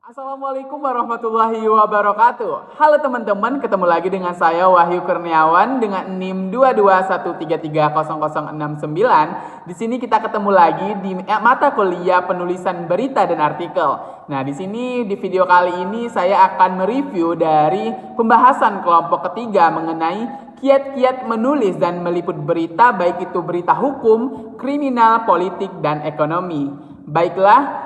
Assalamualaikum warahmatullahi wabarakatuh. Halo teman-teman, ketemu lagi dengan saya Wahyu Kurniawan dengan NIM 221330069. Di sini kita ketemu lagi di mata kuliah penulisan berita dan artikel. Nah, di sini di video kali ini saya akan mereview dari pembahasan kelompok ketiga mengenai kiat-kiat menulis dan meliput berita, baik itu berita hukum, kriminal, politik, dan ekonomi. Baiklah,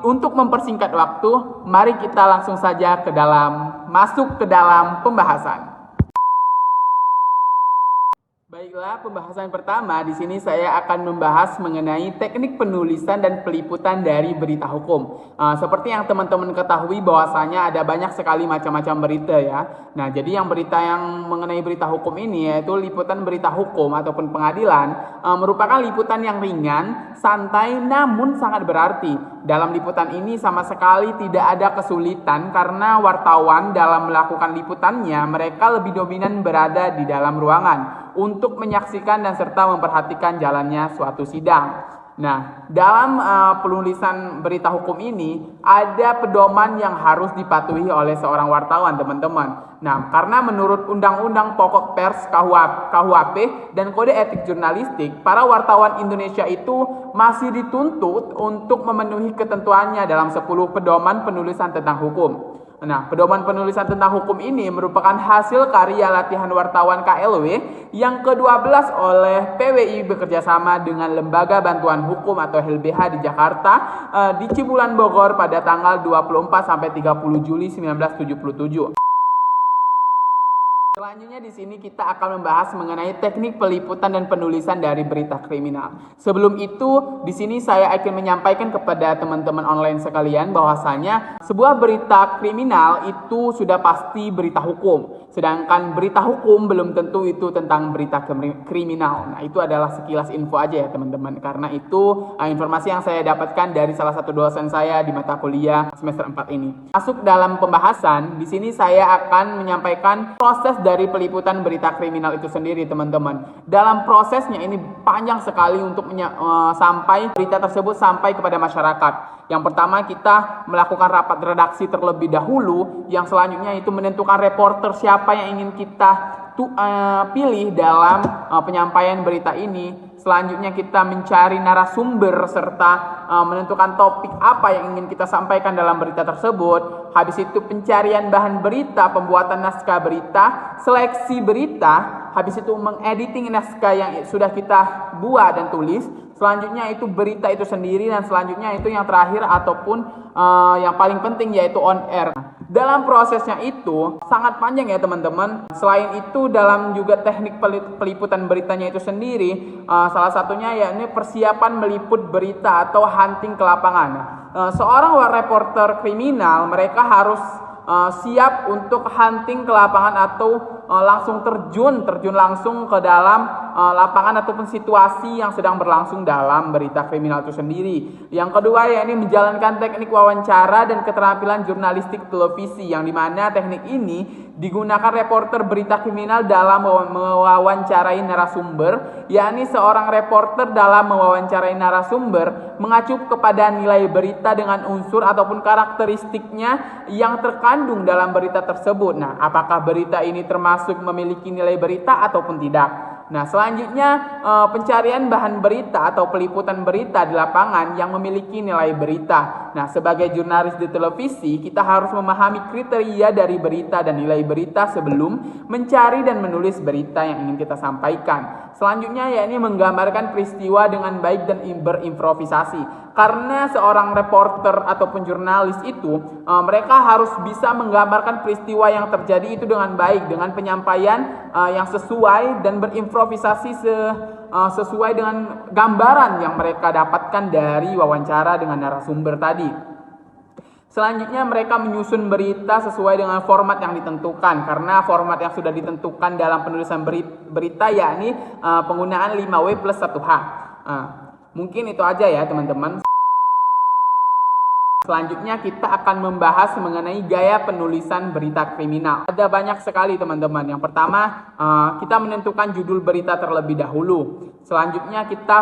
untuk mempersingkat waktu, mari kita langsung saja masuk ke dalam pembahasan. Baiklah, pembahasan pertama di sini saya akan membahas mengenai teknik penulisan dan peliputan dari berita hukum. Seperti yang teman-teman ketahui bahwasanya ada banyak sekali macam-macam berita ya. Nah, jadi berita yang mengenai berita hukum ini yaitu liputan berita hukum ataupun pengadilan merupakan liputan yang ringan, santai namun sangat berarti. Dalam liputan ini sama sekali tidak ada kesulitan karena wartawan dalam melakukan liputannya mereka lebih dominan berada di dalam ruangan untuk menyaksikan dan serta memperhatikan jalannya suatu sidang. Nah, dalam penulisan berita hukum ini ada pedoman yang harus dipatuhi oleh seorang wartawan, teman-teman. Nah, karena menurut Undang-Undang Pokok Pers KUHP dan Kode Etik Jurnalistik, para wartawan Indonesia itu masih dituntut untuk memenuhi ketentuannya dalam 10 pedoman penulisan tentang hukum. Nah, pedoman penulisan tentang hukum ini merupakan hasil karya latihan wartawan KLW yang ke-12 oleh PWI bekerjasama dengan Lembaga Bantuan Hukum atau LBH di Jakarta di Cibulan Bogor pada tanggal 24 sampai 30 Juli 1977. Selanjutnya di sini kita akan membahas mengenai teknik peliputan dan penulisan dari berita kriminal. Sebelum itu, di sini saya akan menyampaikan kepada teman-teman online sekalian bahwasanya sebuah berita kriminal itu sudah pasti berita hukum. Sedangkan berita hukum belum tentu itu tentang berita kriminal. Nah, itu adalah sekilas info aja ya teman-teman. Karena itu informasi yang saya dapatkan dari salah satu dosen saya di mata kuliah semester 4 ini. Masuk dalam pembahasan, di sini saya akan menyampaikan proses dari peliputan berita kriminal itu sendiri, teman-teman. Dalam prosesnya ini panjang sekali untuk sampai berita tersebut sampai kepada masyarakat. Yang pertama, kita melakukan rapat redaksi terlebih dahulu, yang selanjutnya itu menentukan reporter siapa yang ingin kita pilih dalam penyampaian berita ini. Selanjutnya kita mencari narasumber serta menentukan topik apa yang ingin kita sampaikan dalam berita tersebut. Habis itu pencarian bahan berita, pembuatan naskah berita, seleksi berita, habis itu mengediting naskah yang sudah kita buat dan tulis. Selanjutnya itu berita itu sendiri, dan selanjutnya itu yang terakhir ataupun yang paling penting yaitu on air. Dalam prosesnya itu sangat panjang ya teman-teman. Selain itu dalam juga teknik peliputan beritanya itu sendiri, salah satunya yakni persiapan meliput berita atau hunting ke lapangan. Seorang reporter kriminal mereka harus siap untuk hunting ke lapangan atau langsung terjun langsung ke dalam lapangan ataupun situasi yang sedang berlangsung dalam berita kriminal itu sendiri. Yang kedua yakni menjalankan teknik wawancara dan keterampilan jurnalistik televisi, yang dimana teknik ini digunakan reporter berita kriminal dalam mewawancarai narasumber, yakni seorang reporter dalam mewawancarai narasumber mengacu kepada nilai berita dengan unsur ataupun karakteristiknya yang terkandung dalam berita tersebut. Nah, apakah berita ini termasuk memiliki nilai berita ataupun tidak? Nah, selanjutnya pencarian bahan berita atau peliputan berita di lapangan yang memiliki nilai berita. Nah, sebagai jurnalis di televisi, kita harus memahami kriteria dari berita dan nilai berita sebelum mencari dan menulis berita yang ingin kita sampaikan. Selanjutnya yakni menggambarkan peristiwa dengan baik dan berimprovisasi. Karena seorang reporter ataupun jurnalis itu mereka harus bisa menggambarkan peristiwa yang terjadi itu dengan baik, dengan penyampaian yang sesuai dan berimprovisasi sesuai dengan gambaran yang mereka dapatkan dari wawancara dengan narasumber tadi. Selanjutnya mereka menyusun berita sesuai dengan format yang ditentukan, karena format yang sudah ditentukan dalam penulisan berita yakni penggunaan 5W plus 1H. Mungkin itu aja ya teman-teman. Selanjutnya kita akan membahas mengenai gaya penulisan berita kriminal. Ada banyak sekali teman-teman. Yang pertama, kita menentukan judul berita terlebih dahulu. Selanjutnya kita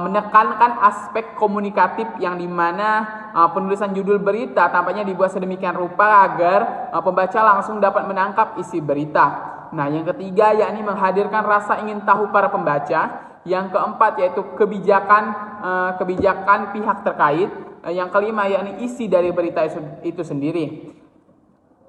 menekankan aspek komunikatif yang dimana penulisan judul berita tampaknya dibuat sedemikian rupa agar pembaca langsung dapat menangkap isi berita. Nah, yang ketiga yakni menghadirkan rasa ingin tahu para pembaca. Yang keempat yaitu kebijakan pihak terkait. Yang kelima yakni isi dari berita itu sendiri.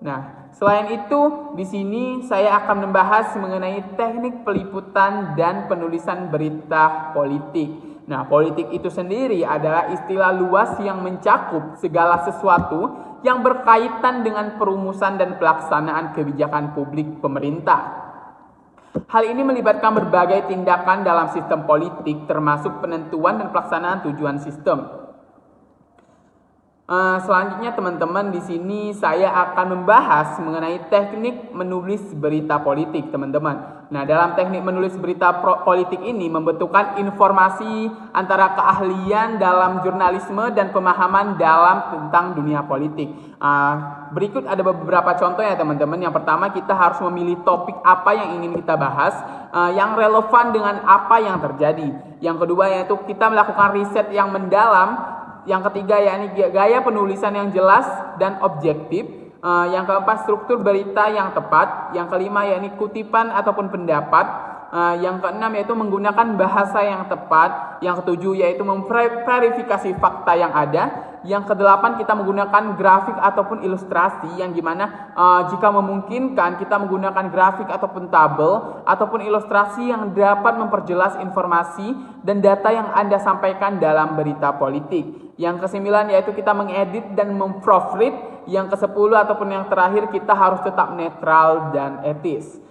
Nah, selain itu di sini saya akan membahas mengenai teknik peliputan dan penulisan berita politik. Nah, politik itu sendiri adalah istilah luas yang mencakup segala sesuatu yang berkaitan dengan perumusan dan pelaksanaan kebijakan publik pemerintah. Hal ini melibatkan berbagai tindakan dalam sistem politik termasuk penentuan dan pelaksanaan tujuan sistem. Selanjutnya teman-teman di sini saya akan membahas mengenai teknik menulis berita politik teman-teman. Nah, dalam teknik menulis berita politik ini membutuhkan informasi antara keahlian dalam jurnalisme dan pemahaman dalam tentang dunia politik. Berikut ada beberapa contoh ya teman-teman. Yang pertama kita harus memilih topik apa yang ingin kita bahas yang relevan dengan apa yang terjadi. Yang kedua yaitu kita melakukan riset yang mendalam. Yang ketiga yakni gaya penulisan yang jelas dan objektif. Yang keempat struktur berita yang tepat. Yang kelima yakni kutipan ataupun pendapat. Yang keenam yaitu menggunakan bahasa yang tepat. Yang ketujuh yaitu memverifikasi fakta yang ada. Yang kedelapan kita menggunakan grafik ataupun ilustrasi yang dimana jika memungkinkan kita menggunakan grafik ataupun tabel ataupun ilustrasi yang dapat memperjelas informasi dan data yang Anda sampaikan dalam berita politik. Yang kesembilan yaitu kita mengedit dan memproofread. Yang kesepuluh ataupun yang terakhir kita harus tetap netral dan etis.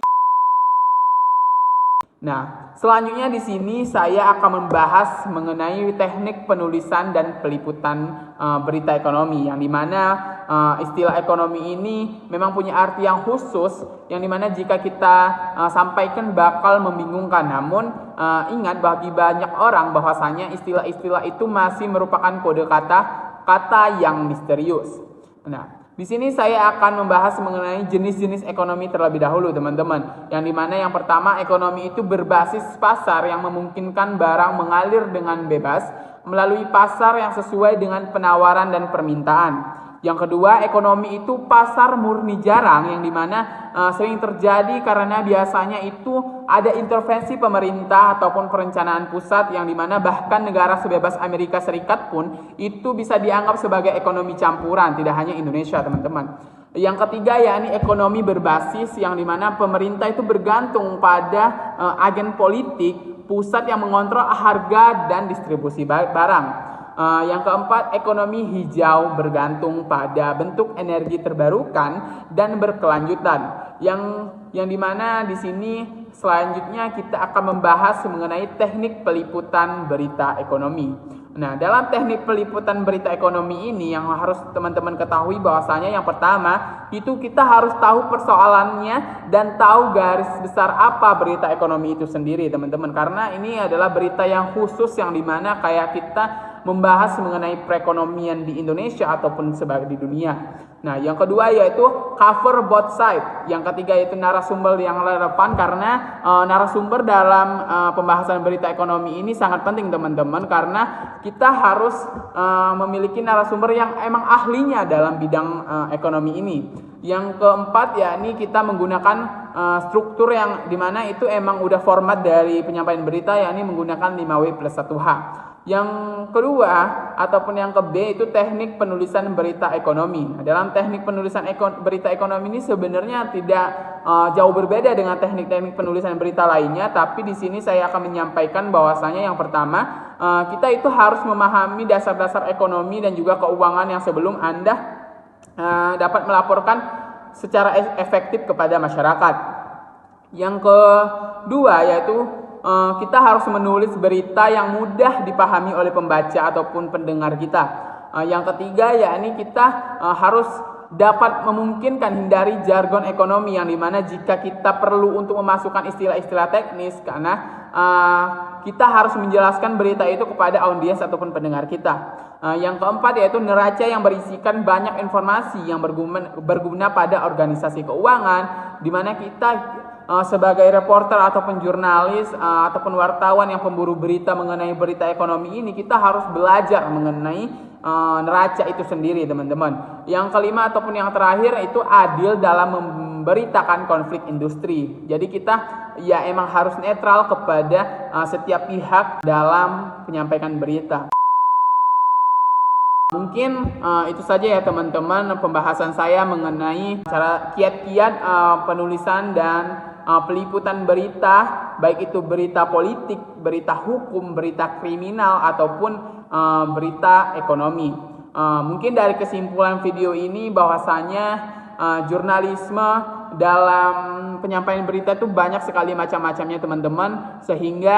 Nah, selanjutnya di sini saya akan membahas mengenai teknik penulisan dan peliputan berita ekonomi yang dimana istilah ekonomi ini memang punya arti yang khusus yang dimana jika kita sampaikan bakal membingungkan. Namun ingat bagi banyak orang bahwasanya istilah-istilah itu masih merupakan kode kata yang misterius. Nah, di sini saya akan membahas mengenai jenis-jenis ekonomi terlebih dahulu teman-teman. Yang dimana yang pertama ekonomi itu berbasis pasar yang memungkinkan barang mengalir dengan bebas melalui pasar yang sesuai dengan penawaran dan permintaan. Yang kedua, ekonomi itu pasar murni jarang yang dimana sering terjadi karena biasanya itu ada intervensi pemerintah ataupun perencanaan pusat yang dimana bahkan negara sebebas Amerika Serikat pun itu bisa dianggap sebagai ekonomi campuran, tidak hanya Indonesia teman-teman. Yang ketiga yakni ekonomi berbasis yang dimana pemerintah itu bergantung pada agen politik pusat yang mengontrol harga dan distribusi barang. Yang keempat, ekonomi hijau bergantung pada bentuk energi terbarukan dan berkelanjutan. Yang dimana di sini selanjutnya kita akan membahas mengenai teknik peliputan berita ekonomi. Nah, dalam teknik peliputan berita ekonomi ini yang harus teman-teman ketahui bahwasanya yang pertama itu kita harus tahu persoalannya dan tahu garis besar apa berita ekonomi itu sendiri teman-teman. Karena ini adalah berita yang khusus yang dimana kayak kita membahas mengenai perekonomian di Indonesia ataupun sebagai di dunia. Nah, yang kedua yaitu cover both side. Yang ketiga yaitu narasumber yang relevan karena narasumber dalam pembahasan berita ekonomi ini sangat penting teman-teman karena kita harus memiliki narasumber yang emang ahlinya dalam bidang ekonomi ini. Yang keempat yakni kita menggunakan struktur yang dimana itu emang udah format dari penyampaian berita yakni menggunakan 5W+1H. Yang kedua ataupun yang ke B itu teknik penulisan berita ekonomi. Nah, dalam teknik penulisan berita ekonomi ini sebenarnya tidak jauh berbeda dengan teknik-teknik penulisan berita lainnya, tapi di sini saya akan menyampaikan bahwasanya yang pertama kita itu harus memahami dasar-dasar ekonomi dan juga keuangan yang sebelum Anda dapat melaporkan secara efektif kepada masyarakat. Yang kedua yaitu kita harus menulis berita yang mudah dipahami oleh pembaca ataupun pendengar kita. Yang ketiga yakni kita harus dapat memungkinkan hindari jargon ekonomi yang dimana jika kita perlu untuk memasukkan istilah-istilah teknis karena kita harus menjelaskan berita itu kepada audiens ataupun pendengar kita. Yang keempat yaitu neraca yang berisikan banyak informasi yang berguna pada organisasi keuangan, di mana kita sebagai reporter ataupun jurnalis ataupun wartawan yang pemburu berita mengenai berita ekonomi ini, kita harus belajar mengenai neraca itu sendiri, teman-teman. Yang kelima ataupun yang terakhir itu adil dalam memberitakan konflik industri. Jadi kita ya emang harus netral kepada setiap pihak dalam menyampaikan berita. Mungkin itu saja ya teman-teman pembahasan saya mengenai cara kiat-kiat penulisan dan peliputan berita, baik itu berita politik, berita hukum, berita kriminal ataupun berita ekonomi. Mungkin dari kesimpulan video ini bahwasanya jurnalisme dalam penyampaian berita itu banyak sekali macam-macamnya teman-teman, sehingga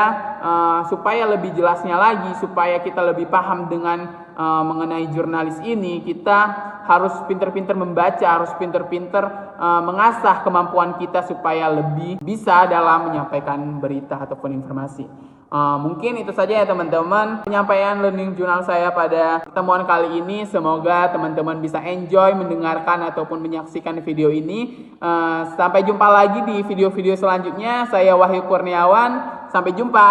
supaya lebih jelasnya lagi, supaya kita lebih paham dengan mengenai jurnalis ini, kita harus pinter-pinter membaca, harus pinter-pinter mengasah kemampuan kita supaya lebih bisa dalam menyampaikan berita ataupun informasi. Mungkin itu saja ya teman-teman penyampaian learning journal saya pada pertemuan kali ini. Semoga teman-teman bisa enjoy mendengarkan ataupun menyaksikan video ini. Sampai jumpa lagi di video-video selanjutnya. Saya Wahyu Kurniawan. Sampai jumpa.